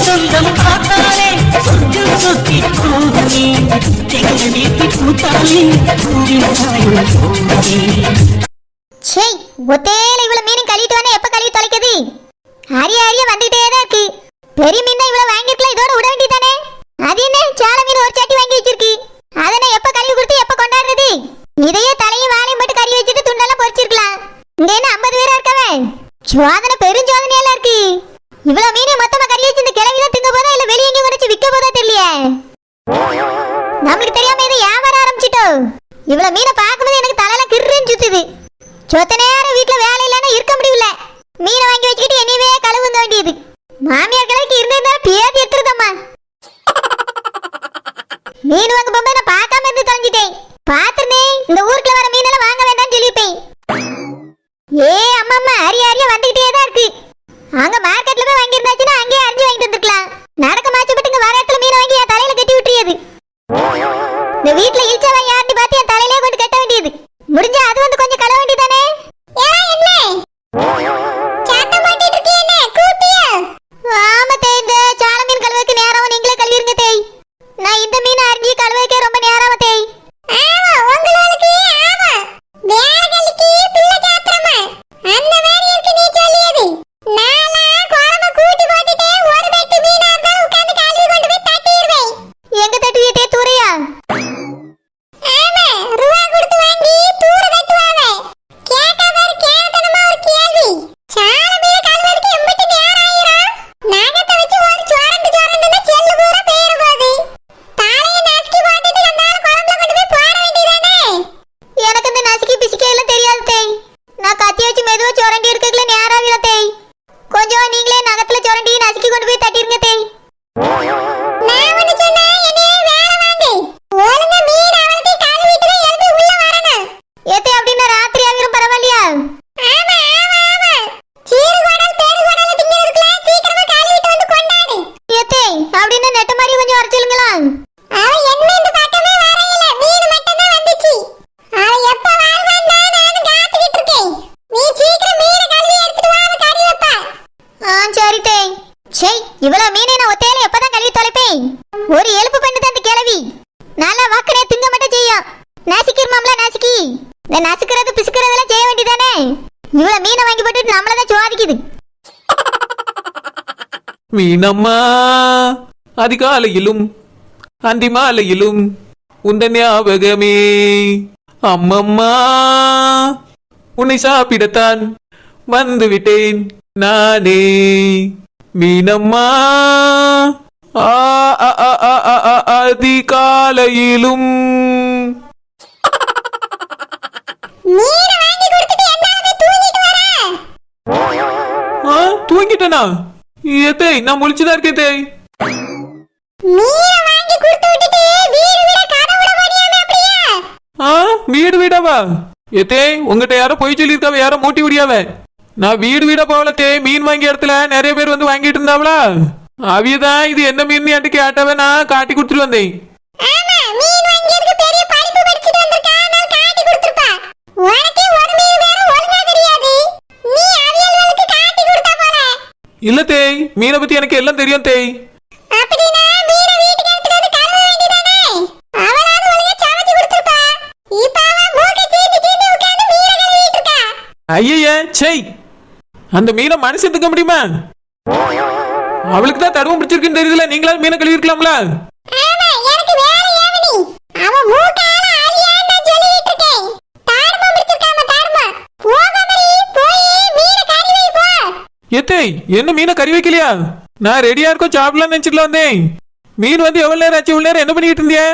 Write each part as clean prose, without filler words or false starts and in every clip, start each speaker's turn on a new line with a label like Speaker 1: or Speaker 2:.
Speaker 1: சொந்தம் பார்த்தாலே சொர்க்கம் சொத்தி போகுமே எங்க வீட்டு பூத்தாலே
Speaker 2: சே ஒத்தேல இவ்வளவு மீன் கழிட்டு வந்தா எப்ப கழுவி தொலைக்குது? அரிய அரிய வந்துட்டே தான் இருக்கு. பெரிய மீன் தான் இவ்வளவு வாங்கிருக்கலாம், இதோட விட வேண்டியதானே? அது என்ன சால மீன் ஒரு சட்டி வாங்கி வச்சிருக்கு, அதனை எப்ப கழுவி கொடுத்து எப்ப கொண்டாடுறது? இதையே தலையும் வாழையும் போட்டு கறி வச்சுட்டு துண்டெல்லாம் பொரிச்சிருக்கலாம். இங்க என்ன 50 பேரா இருக்கவே? சோதனை பெருஞ்சோதனையெல்லாம் இருக்கு. இவ்வளவு மீனை மொத்தமா கறி வச்சு இந்த கிழவி தான் திங்க போதா இல்ல வெளியே எங்கேயும் கொண்டு விற்க போதா தெரியலையே. நம்மளுக்கு தெரியாம இதை வியாபாரம் ஆரம்பிச்சிட்டோம். இவ்வளவு மீனை பார்க்கும்போது எனக்கு தலையெல்லாம் கிருன்னு சுத்துது. சொத்த நேரம் வீட்டுல வேலை இல்லைன்னா இருக்க முடியல. மீனை வாங்கி வச்சுக்கிட்டு என்னையவே கழுவுங்க வேண்டியது. மாமியார் கிழக்கு இருந்திருந்தாலும் பேதி எடுத்துருதம்மா. மீன் வாங்க போகும்போது நான் பார்க்காம இருந்து தொலைஞ்சிட்டேன். பார்த்துருந்தேன் இந்த ஊருக்குள்ள வர மீனெல்லாம் வாங்க வேண்டாம்னு சொல்லிப்பேன். ஏ அம்மா அம்மா அரிய அரிய வந்துகிட்டே தான் இருக்கு. அங்க மார்க்கெட்ல போய் வாங்கியிருந்தாச்சுன்னா அங்கேயே அரிஞ்சு வாங்கிட்டு வந்துருக்கலாம். நடக்க மாச்சப்பட்டு இங்க வர இடத்துல மீனை வாங்கி என் தலையில கட்டி விட்டுறியது. இந்த வீட்டுல இழிச்சவன் யாருன்னு பார்த்து என் தலையிலே கொண்டு கட்ட வேண்டியது. முடிஞ்சா அது வந்து கொஞ்சம் கழுவ வேண்டியதானே? ஆமா தேய், இந்த சால மீன் கழுவுக்கு நேரம் நீங்களே கழுவிருங்க தேய். நான் இந்த மீன் அரிஞ்சி கழுவுக்கே ரொம்ப நேரம் தேய். எங்க தட்டுவிய தே தூரையா? இவ்வளவு மீனை நான் ஒத்தையில எப்பதான் கழுவி தொலைப்பேன்? ஒரு எழுப்பு பண்ணி தான் இந்த கிழவி நல்லா வாக்கனே திங்க மட்டும் செய்யும். நாசிக்கிறமாம்ல நாசிக்கி. இந்த நசுக்கிறது பிசுக்கிறதெல்லாம் செய்ய வேண்டியதானே? இவ்வளவு மீனை வாங்கி போட்டுட்டு நம்மளதான் சுவாதிக்குது.
Speaker 3: மீனம்மா அதிகாலையிலும் அந்தி மாலையிலும் உந்த ஞாபகமே அம்மம்மா உன்னை சாப்பிடத்தான் வந்து விட்டேன் நானே. மீனம்மா அதிகாலையிலும் தூங்கிட்டனா? ஏத்தே நான் முழிச்சுதான் இருக்கேன் தேய். வீடு வீடாவா? ஏத்தே உங்ககிட்ட யாரோ போய் சொல்லியிருக்காவ, யாரோ மூட்டி விடியாவ. நான் வீடு வீடா போகல தே, மீன் வாங்கிய இடத்துல நிறைய பேர் வந்து வாங்கிட்டு இருந்தாவளா, அவியதான் இது என்ன மீன் என்று கேட்டவ நான் காட்டி கொடுத்துட்டு வந்தேன். இல்ல தேய், மீனை பத்தி எனக்கு எல்லாம் தெரியும் தேய். ஐயா சை, அந்த மீனை மனுஷன் திங்க முடியுமா? அவளுக்கு தான் தடுவம் பிடிச்சிருக்குன்னு தெரியுதுல, நீங்களாவது மீனை கழுவி இருக்கலாம்ல. ஏத்தே என்ன மீனை கறி வைக்கலையா? நான் ரெடியா இருக்கோம் சாப்பிடலாம் நினைச்சிட்டு வந்தேன். மீன் வந்து எவ்வளவு நேரம் ஆச்சு? இவ்வளவு நேரம் என்ன பண்ணிட்டு இருந்தியா?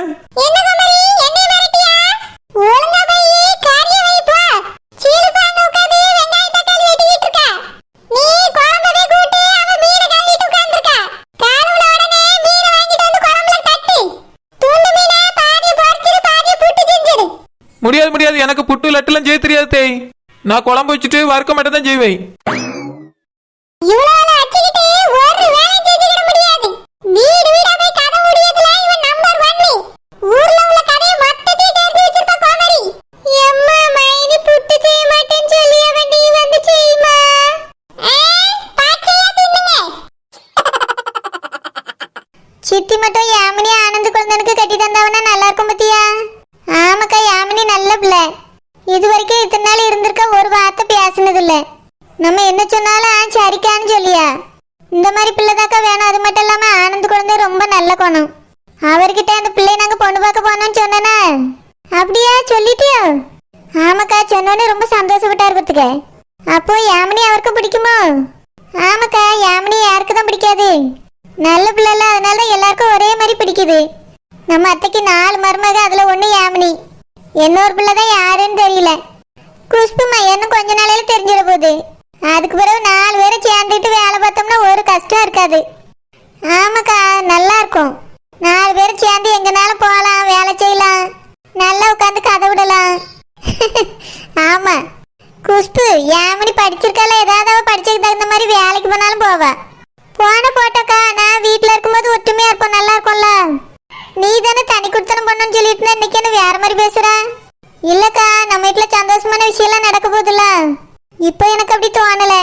Speaker 3: முடியாது முடியாது, எனக்கு புட்டு லட்டுலாம் செய்ய தெரியாது தேய். நான் குழம்பு வச்சுட்டு வறுக்க மட்டும் தான் செய்வேன்.
Speaker 2: சித்தி மட்டும் யாமினி ஆனந்த் குழந்தனுக்கு கட்டி தந்தாவனா நல்லா இருக்கும் பத்தியா. ஆமாக்கா, யாமினி நல்ல பிள்ளை. இது வரைக்கும் இத்தனை நாள் இருந்திருக்க ஒரு வார்த்தை பேசினது இல்ல. நம்ம என்ன சொன்னாலும் சரிக்கான்னு சொல்லியா. இந்த மாதிரி பிள்ளைதாக்கா வேணும். அது மட்டும் இல்லாம ஆனந்த் குழந்தை ரொம்ப நல்ல குணம். அவர்கிட்ட அந்த பிள்ளைய நாங்க பொண்ணு பார்க்க போனோம்னு சொன்னேனா. அப்படியா, சொல்லிட்டியோ? ஆமாக்கா, சொன்னோன்னே ரொம்ப சந்தோஷப்பட்டாரு பத்துக்க. அப்போ யாமினி அவருக்கு பிடிக்குமோ? ஆமாக்கா, யாமினி யாருக்கு தான் பிடிக்காது. நல்ல பிள்ளைல, அதனால தான் எல்லாருக்கும் ஒரே மாதிரி பிடிக்குது. நம்ம அத்தைக்கு 4 மருமக, அதுல ஒண்ணு யாமினி. இன்னொரு பிள்ளை தான் யாருன்னு தெரியல. குஷ்பு மையன்னு கொஞ்ச நாளையில தெரிஞ்சிட போகுது. அதுக்கு பிறகு 4 பேரும் சேர்ந்துட்டு வேலை பார்த்தோம்னா ஒரு கஷ்டம் இருக்காது. ஆமாக்கா, நல்லா இருக்கும். 4 பேரும் சேர்ந்து எங்கனாலும் போகலாம், வேலை செய்யலாம், நல்லா உட்காந்து கதை விடலாம். ஆமா, குஷ்பு யாமினி படிச்சிருக்கால, ஏதாவது படிச்சதுக்கு தகுந்த மாதிரி வேலைக்கு போனாலும் போவா. போட்டோக்கா, நான் வீட்டுல இருக்கும்போது ஒற்றுமையா இருப்போம், நல்லா இருக்கும்ல. நீ தானே தனி குடுத்தனம் பண்ணணும்னு சொல்லிட்டு இன்னைக்கு என்ன வேற மாதிரி பேசுற? இல்லக்கா, நம்ம வீட்டுல சந்தோஷமான விஷயம்லாம் நடக்க போகுதுல்ல. இப்போ எனக்கு அப்படி தோணல.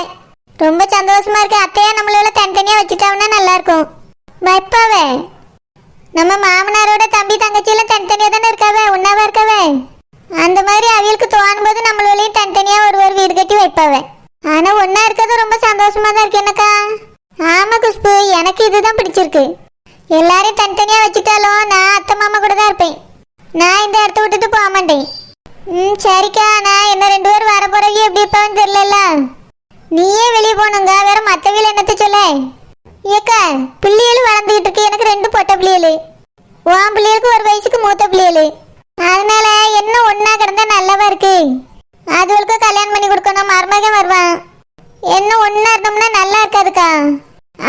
Speaker 2: ரொம்ப சந்தோஷமா இருக்கு. அத்தையா நம்மளோட தனித்தனியா வச்சுட்டாங்கன்னா நல்லா இருக்கும். வைப்பாவே நம்ம மாமனாரோட தம்பி தங்கச்சியெல்லாம் தனித்தனியா தானே இருக்காவே, ஒன்னாவா இருக்காவே. அந்த மாதிரி அவியலுக்கு தோணும் போது நம்மளோடையும் தனித்தனியா ஒரு வீடு கட்டி வைப்பாவே. ஆனா ஒன்னா இருக்கிறது ரொம்ப சந்தோஷமா தான் இருக்கு என்னக்கா. ஆமா குஷ்பு, எனக்கு இதுதான் பிடிச்சிருக்கு. எல்லாரையும் தனித்தனியா வச்சுட்டாலும் நான் அத்தை மாமா கூட தான் இருப்பேன். நான் இந்த இடத்த விட்டுட்டு போக மாட்டேன். சரிக்கா, நான் என்ன 2 பேர் வர போறவங்க எப்படி இருப்பான்னு தெரியல. நீயே வெளியே போனுங்க, வேற மத்தவியல் என்னத்த சொல்ல. ஏக்கா, பிள்ளைகளும் வளர்ந்துகிட்டு இருக்கு. எனக்கு 2 பொட்டை பிள்ளைகள். உன் பிள்ளைகளுக்கு ஒரு வயசுக்கு மூத்த பிள்ளைகள். அதனால என்ன ஒன்னா கிடந்தா நல்லவா இருக்கு. அதுவளுக்கு கல்யாணம் பண்ணி கொடுக்கணும், மருமகன் வருவான். என்ன ஒன்னா இருந்தோம்னா நல்லா இருக்காதுக்கா.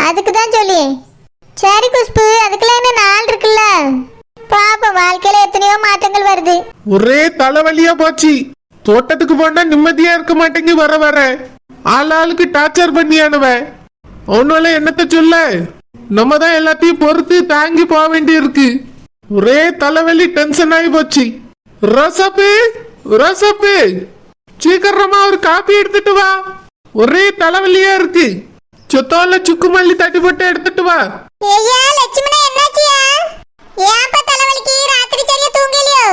Speaker 2: அதுக்கு தான் சொல்லி. சரி குஷ்பு, அதுக்கெல்லாம் என்ன நாள் இருக்குல்ல. பாப்ப வாழ்க்கையில எத்தனையோ மாற்றங்கள் வருது.
Speaker 4: ஒரே தலைவலியா போச்சு. தோட்டத்துக்கு போனா நிம்மதியா இருக்க மாட்டேங்க. வர வர ஆளுக்கு டார்ச்சர் பண்ணியானவ. அவனால என்னத்த சொல்ல, நம்ம தான் எல்லாத்தையும் பொறுத்து தாங்கி போக வேண்டி இருக்கு. ஒரே தலைவலி, டென்ஷன் ஆகி போச்சு. ரோசப்பு, ரோசப்பு, சீக்கிரமா ஒரு காப்பி எடுத்துட்டு வா. ஒரே தலைவலியா இருக்கு. சொத்தோல சுக்கு மல்லி தட்டி போட்டு எடுத்துட்டு வா.
Speaker 2: ஐயா லட்சுமணா, என்னாச்சியா? ஏன்ப்பா தலைவலிக்கு? ராத்திரி சரியா தூங்கலையோ?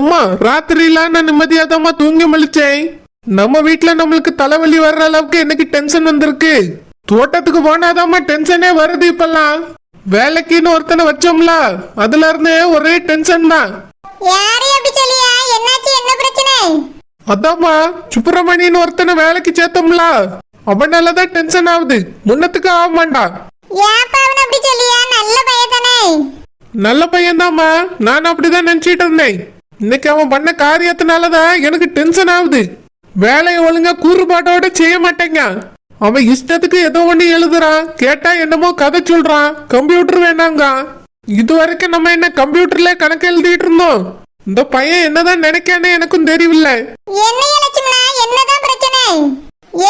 Speaker 4: எம்மா, ராத்திரில நான் நிம்மதியாதாம்மா தூங்கி முழிச்சேன். நம்ம வீட்டுல நம்மளுக்கு தலைவலி வர்ற அளவுக்கு எனக்கு டென்ஷன் வந்திருக்கு. தோட்டத்துக்கு போனாதாம்மா டென்ஷனே வருது. இப்பெல்லாம் வேலைக்குன்னு ஒருத்தனை வச்சோம்ல, அதுல இருந்தே ஒரே டென்ஷன் தான்.
Speaker 2: யாரு அப்படி சொல்லியா? என்னாச்சு, என்ன பிரச்சனை?
Speaker 4: அதாம்மா, சுப்பிரமணியன் ஒருத்தனை வேலைக்கு சேர்த்தோம்ல, அவனாலதான் டென்ஷன் ஆகுது. முன்னத்துக்கு ஆக மாட்டான்.
Speaker 2: ஏன்ப்பா அவன் அப்படி சொல்லியா? நல்ல பையன் தானே.
Speaker 4: நல்ல பையன்தாம்மா, நான் அப்படிதான் நினைச்சிட்டு இருந்தேன். இன்னைக்கு அவன் பண்ண காரியத்தினாலதான் எனக்கு டென்ஷன் ஆகுது. வேலையை ஒழுங்கா கூறுபாட்டோட செய்ய மாட்டேங்க. அவன் இஷ்டத்துக்கு ஏதோ ஒண்ணு எழுதுறான், கேட்டா என்னமோ கதை சொல்றான். கம்ப்யூட்டர் வேணாங்க. இது வரைக்கும் நம்ம என்ன கம்ப்யூட்டர்ல கணக்கு எழுதிட்டு இருந்தோம். இந்த பையன் என்னதான் நினைக்கானே எனக்கும் தெரியவில்ல.
Speaker 2: என்னைய லட்சுமணா, என்னதான் பிரச்சனை?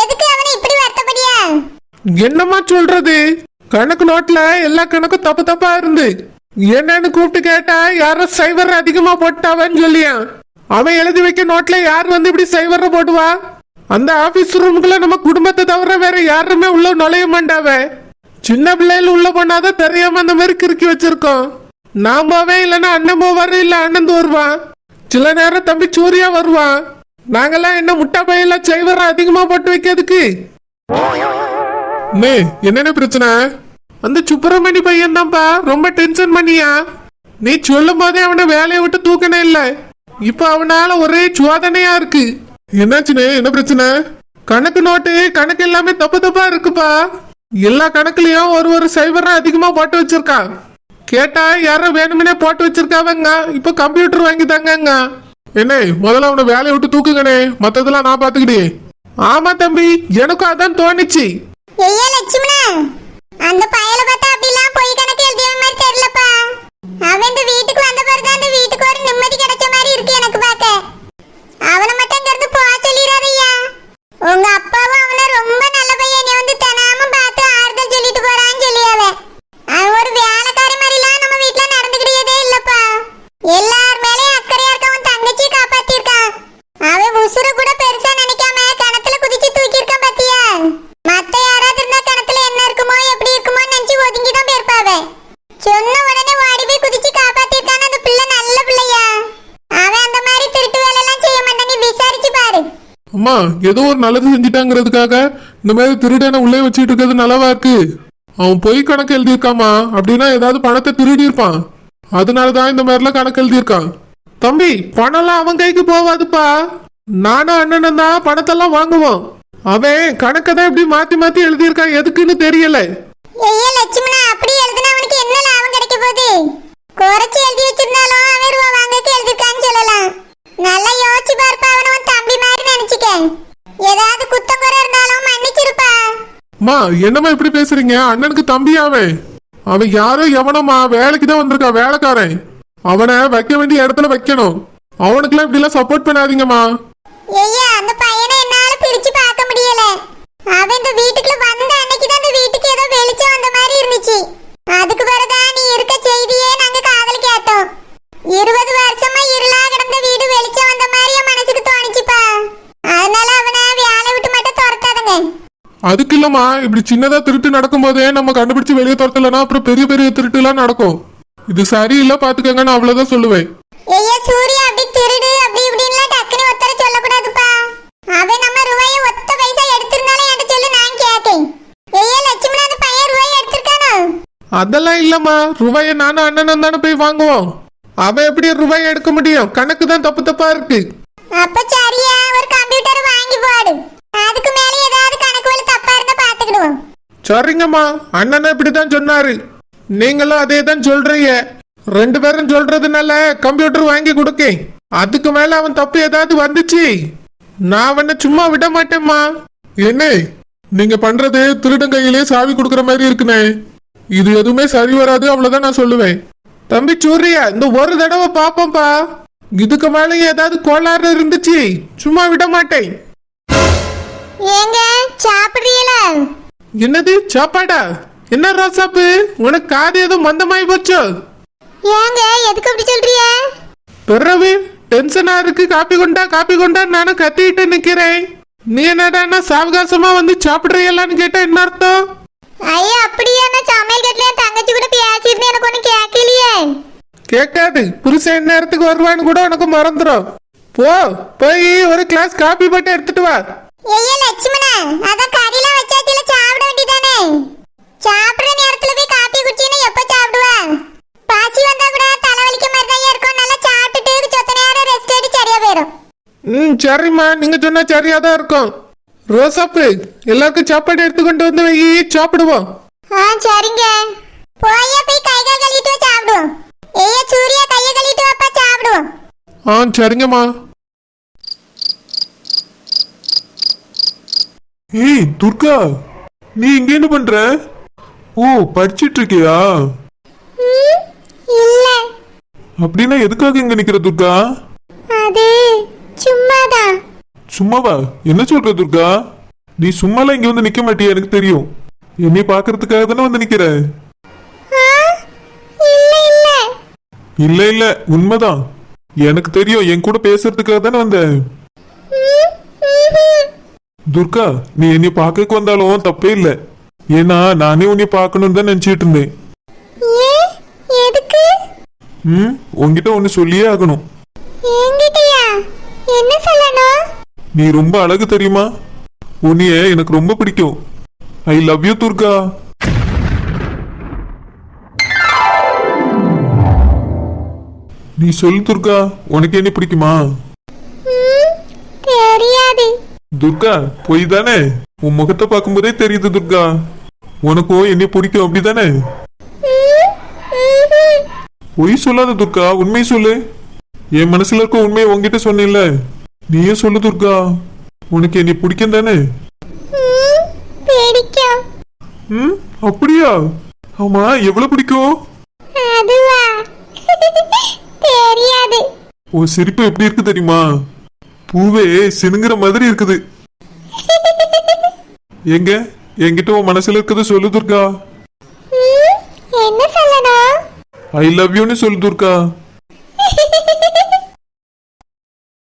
Speaker 2: எதுக்கு அவனை இப்படி வருத்தப்படியா?
Speaker 4: என்னமா சொல்றது, கணக்கு நோட்ல எல்லா கணக்கும் தப்பு தப்பா இருந்து என்னன்னு கூப்பிட்டு கேட்டா யாரோ சைவர் அதிகமா போட்டாவன்னு சொல்லியா. அவன் எழுதி வைக்க நோட்ல யார் வந்து இப்படி சைவர போடுவா? அந்த ஆபீஸ் ரூமுக்குள்ள நம்ம குடும்பத்தை தவிர வேற யாருமே உள்ள நுழைய மாட்டாவ. சின்ன பிள்ளைகள் உள்ள போனாதான் தெரியாம அந்த மாதிரி கிறுக்கி வச்சிருக்கோம். நான் போவேன், இல்லைன்னா அண்ணன் போவாரு, இல்ல அண்ணன் வருவான். சில நேரம் தம்பி சூர்யா வருவான். நாங்கெல்லாம் என்ன முட்டா பையெல்லாம் சைவர அதிகமா போட்டு வைக்கிறதுக்கு. என்னென்ன பிரச்சனை? அந்த சுப்பிரமணி பையன் தான்ப்பா ரொம்ப டென்ஷன் பண்ணியா. நீ சொல்லும் போதே அவனை வேலையை விட்டு தூக்கணே இல்ல. இப்ப அவனால ஒரே சுவாதனையா இருக்கு. என்னாச்சுன்னு? என்ன பிரச்சனை? கணக்கு நோட்டு கணக்கு எல்லாமே தப்பு தப்பா இருக்குப்பா. எல்லா கணக்குலயும் ஒரு சைவரா அதிகமா போட்டு வச்சிருக்கான். கேட்டா யாரோ வேணும்னே போட்டு வச்சிருக்காவங்க. இப்ப கம்ப்யூட்டர் வாங்கி தாங்க. என்ன, முதல்ல அவனை வேலையை விட்டு தூக்குங்கண்ணே, மத்ததெல்லாம் நான் பாத்துக்கிட்டே. ஆமா தம்பி, எனக்கும் அதான் தோணுச்சு.
Speaker 2: ஐயா லட்சுமணா, அந்த பயல பார்த்தா அப்படிலாம் போய் கணக்கு எழுதிய மாதிரி தெரியலப்பா. அவன் இந்த வீட்டுக்கு வந்த பிறகு அந்த வீட்டுக்கு ஒரு நிம்மதி கிடைச்ச மாதிரி இருக்கு எனக்கு பார்க்க. அவனை மட்டும் இங்க இருந்து போக சொல்லிடாதய்யா. உங்க அப்பாவும் அவனை ரொம்ப நல்ல பையன், நீ வந்து தினமும் பார்த்து ஆறுதல் சொல்லிட்டு போறான்னு சொல்லியாவ. அவன் ஒரு வேலைக்காரி மாதிரிலாம் நம்ம வீட்டுல நடந்துக்கிட்டே இல்லப்பா. எல்லார் மேலேயும் அக்கறையா இருக்கவன் தங்கச்சி காப்பாத்திருக்கான். அவன் உசுர கூட பெருசா நினைக்காம கிணத்துல குதிச்சு தூக்கி இருக்கான் பாத்தியா. மத்த யாராவது இருந்தா கிணத்துல என்ன இருக்குமோ
Speaker 4: அம்மா ஏதோ ஒரு நல்லது செஞ்சிட்டாங்கிறதுக்காக இந்த மாதிரி திருடனை உள்ளே வச்சுட்டு இருக்கிறது நல்லாவா இருக்கு? அவன் பொய் கணக்கு எழுதியிருக்காமா, அப்படின்னா ஏதாவது பணத்தை திருடி இருப்பான். அதனாலதான் இந்த மாதிரிலாம் கணக்கு எழுதியிருக்கான். தம்பி, பணம்லாம் அவன் கைக்கு போவாதுப்பா. நானும் அண்ணனும் தான் பணத்தெல்லாம் வாங்குவோம். அவன் கணக்கை தான் இப்படி மாத்தி மாத்தி எழுதியிருக்கான், எதுக்குன்னு தெரியல.
Speaker 2: ஐயா லட்சுமணா, அப்படி எழுதுனா அவனுக்கு என்ன லாபம் கிடைக்க போகுது? குறைச்சு எழுதி வச்சிருந்தாலும் அவன் ரூபா வாங்கக்கு எழுதிருக்கான்னு சொல்லலாம். நல்லா யோசிச்சு பார்ப்பா, அவனை உன் தம்பி மாதிரி நினைச்சுக்க. ஏதாவது குத்தம் குறை இருந்தாலும் மன்னிச்சிருப்பா.
Speaker 4: அம்மா, என்னம்மா இப்படி பேசுறீங்க? அண்ணனுக்கு தம்பி அவன் யாரோ எவனோமா, வேலைக்கு தான் வந்திருக்கான், வேலைக்காரன். அவனை வைக்க வேண்டிய இடத்துல வைக்கணும். அவனுக்குலாம் இப்படி எல்லாம் சப்போர்ட் பண்ணாதீங்கம்மா.
Speaker 2: ஐயா, அந்த பையனை என்னால பிரிச்சு பார்க்க முடியல. அவன் இந்த வீட்டுக்குள்ள வந்த அன்னைக்கு தான் இந்த வீட்டுக்கு ஏதோ வெளிச்சம் வந்த மாதிரி இருந்துச்சு. அதுக்கு பிறகுதான் நீ இருக்க செய்தியே நாங்க காதல் கேட்டோம். 20 வருஷமா இருளா கிடந்த வீடு வெளிச்சம் வந்த மாதிரி என் மனசுக்கு தோணுச்சுப்பா. அதனால அவனை வேலை விட்டு மட்டும் துரத்தாதுங்க.
Speaker 4: அதுக்கு இல்லம்மா, இப்படி சின்னதா திருட்டு நடக்கும் போதே நம்ம கண்டுபிடிச்சு வெளியே துரத்தலன்னா அப்புறம் பெரிய பெரிய திருட்டு எல்லாம் நடக்கும். இது சரியில்லை, பாத்துக்கங்க. நான் அவ்வளவுதான் சொல்லுவேன்.
Speaker 2: ஐயா சூர்யா, அப்படி திருடு அப்படி இப்படின்லாம் டக்குனு ஒத்தர சொல்லக்கூடாதுப்பா. அவன் நம்ம ரூபாயை ஒத்த பைசா எடுத்திருந்தாலும் என்கிட்ட சொல்லு, நான் கேட்டேன். ஐயா லட்சுமணா, அந்த பையன் ரூபாய் எடுத்திருக்கானோ?
Speaker 4: அதெல்லாம் இல்லம்மா, ரூபாயை நானும் அண்ணனும் தானே போய் வாங்குவோம். அவன் எப்படி ரூபாய் எடுக்க முடியும்? கணக்கு தான் தப்பு தப்பா இருக்கு.
Speaker 2: அப்ப சரியா, ஒரு கம்ப்யூட்டர் வாங்கி போடு. அதுக்கு மேல ஏதாவது கணக்கு வழி தப்பா இருந்தா பாத்துக்கிடுவோம்.
Speaker 4: சரிங்கம்மா, அண்ணனும் இப்படிதான் சொன்னாரு, நீங்களும் அதே தான் சொல்றீங்க. 2 பேரும் சொல்றதுனால கம்ப்யூட்டர் வாங்கி கொடுக்கேன். அதுக்கு மேல அவன் தப்பு ஏதாவது வந்துச்சு, நான் அவனை சும்மா விட மாட்டேம்மா. என்ன நீங்க பண்றது திருடன் கையிலே சாவி கொடுக்கற மாதிரி இருக்குனே. இது எதுவுமே சரி வராது, அவ்வளவுதான் நான் சொல்லுவேன். தம்பி சூர்யா, இந்த ஒரு தடவை பாப்போம்பா. இதுக்கு மேல ஏதாவது கோளாறு இருந்துச்சு சும்மா விட மாட்டேன்.
Speaker 2: ஏங்க சாப்பிடுறீங்களா?
Speaker 4: என்னது சாப்பாடா? என்ன ரோசாப்பு, உனக்கு காது ஏதோ மந்தமாயி போச்சோ?
Speaker 2: ஏங்க எதுக்கு அப்படி சொல்றீங்க?
Speaker 4: பிறகு டென்ஷனா இருக்கு, காப்பி கொண்டா நானும் கத்திட்டு நிக்கிறேன். நீ என்னடா சாவகாசமா வந்து சாப்பிடுறீங்களான்னு கேட்டா என்ன அர்த்தம்?
Speaker 2: ஐயா அப்படியே, நான் சமையல் கட்டல தங்கச்சி கூட பேசிட்டு எனக்கு ஒண்ணு கேட்கலையே.
Speaker 4: கேட்காது, புருஷன் நேரத்துக்கு வருவான்னு கூட உனக்கு மறந்துடும். போய் ஒரு கிளாஸ் காப்பி போட்டு எடுத்துட்டு வா.
Speaker 2: ஐயா லட்சுமணா, அதான் கறில வச்சாச்சில சாப்பிட வேண்டியதானே. சாப்பிடுற நேரத்துல போய் காப்பி குடிச்சீன்னா எப்ப சாப்பிடுவா? பாசி வந்தா கூட தலைவலிக்க மாதிரி தான் இருக்கும். நல்லா சாப்பிட்டுட்டு சொத்த நேரம் ரெஸ்ட் எடுத்து சரியா போயிடும்.
Speaker 4: சரிம்மா, நீங்க சொன்னா சரியாதான் இருக்கும். ரோசாப்பு, எல்லாருக்கும் சாப்பாடு எடுத்துக்கொண்டு வந்து வை, சாப்பிடுவோம்.
Speaker 2: சரிங்க. போய் கை கால் கழுவிட்டு வா, சாப்பிடுவோம். ஐயா சூர்யா, கையை கழுவிட்டு வாப்பா, சாப்பிடுவோம்.
Speaker 4: சரிங்கம்மா. ஏய் துர்கா, நீ இங்க என்ன பண்ற? ஓ, படிச்சிட்டு இருக்கியா?
Speaker 2: இல்ல.
Speaker 4: அப்படின்னா எதுக்காக இங்க நிக்கிற துர்கா?
Speaker 2: அது சும்மாதான்.
Speaker 4: சும்மாவா? என்ன சொல்ற துர்கா? நீ சும்மாலாம் இங்க வந்து நிக்க மாட்டியா? எனக்கு தெரியும். என்னை பாக்குறதுக்காக தானே வந்து நிக்கிற. இல்ல இல்ல, உண்மைதான். எனக்கு தெரியும், என் கூட பேசுறதுக்காக தானே வந்த. துர்கா, நீ என்னை பார்க்க வந்தாலும் தப்பே இல்ல. ஏன்னா நானே உன்னை பார்க்கணும்னு தான் நினைச்சிட்டு இருந்தேன். உன்கிட்ட ஒன்னு சொல்லியே ஆகணும்.
Speaker 2: என்ன சொல்லணும்?
Speaker 4: நீ ரொம்ப அழகு தெரியுமா? உன்னைய எனக்கு ரொம்ப பிடிக்கும். I love you Durga. நீ சொல்லு துர்கா, உனக்கு என்ன பிடிக்குமா?
Speaker 2: தெரியாது.
Speaker 4: துர்கா, பொய் தானே? உன் முகத்தை பார்க்கும்போதே தெரியுது துர்கா, உனக்கும் என்ன பிடிக்கும், அப்படிதானே? பொய் சொல்லாத துர்கா, உண்மை சொல்லு. என் மனசுல இருக்க உண்மையை உன்கிட்ட சொன்னேன்ல, நீயே சொல்லு துர்கா, உனக்கு என்ன பிடிக்கும் தானே? அப்படியா? ஆமா, எவ்வளவு பிடிக்கும்?
Speaker 2: தெரியாது.
Speaker 4: உன் சிரிப்பு எப்படி இருக்கு தெரியுமா? பூவே சினுங்கிற மாதிரி இருக்குது. எங்க என்கிட்ட உன் மனசுல இருக்குது சொல்லு துர்கா.
Speaker 2: என்ன சொல்லணும்?
Speaker 4: ஐ லவ் யூன்னு சொல்லு துர்கா.